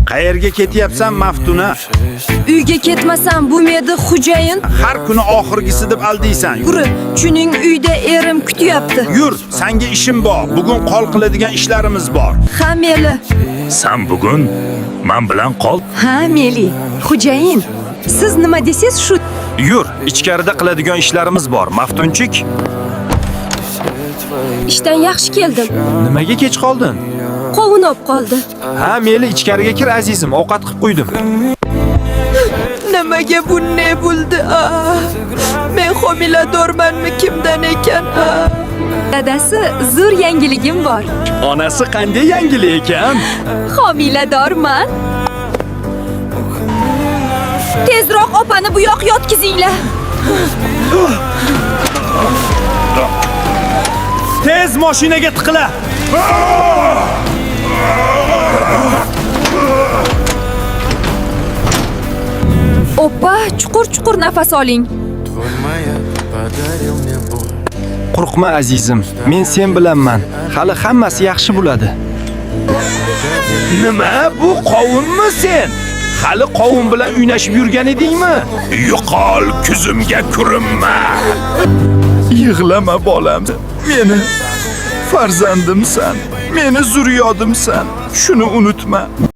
Qayerga ketyapsan Maftuna? Uyga ketmasam bo'lmaydi, xo'jayin. Har kuni oxirgisi deb aldaysan. Yur, chuning uyda erim kutyapti. Yur, senga ishim bor. Bugun qol qiladigan ishlarimiz bor. Ha, meli. Sen bugun men bilan qol. Ha, meli. Xo'jayin, siz nima desiz shu? Yur, ichkarida qiladigan ishlarimiz bor, Maftunchik. Ishdan yaxshi keldim. Nimaga kech qoldin? Qovun olib qoldi. Ha, meli ichkariga kir azizim, ovqat qilib qo'ydim. Nimaga bunday bo'ldi? Men homiladormanmi kimdan ekan? Dadasi, zo'r yangiligim bor. Onasi qanday yangilik ekan? Homiladorman. Tezroq opani bu yoq yotkizinglar. Tez mashinaga tiqila. Oppa, chuqur-chuqur nafas oling. Qo'rqma azizim, men sen bilanman. Hali hammasi yaxshi bo'ladi. Nima? Bu qovunmi sen? Hali qovun bilan o'ynashib yurgan edingmi? Yo'qol, ko'zimga ko'rinma. Yig'lama bolam. Meni farzandimsan. Meni zurriyodimsan. Shuni unutma.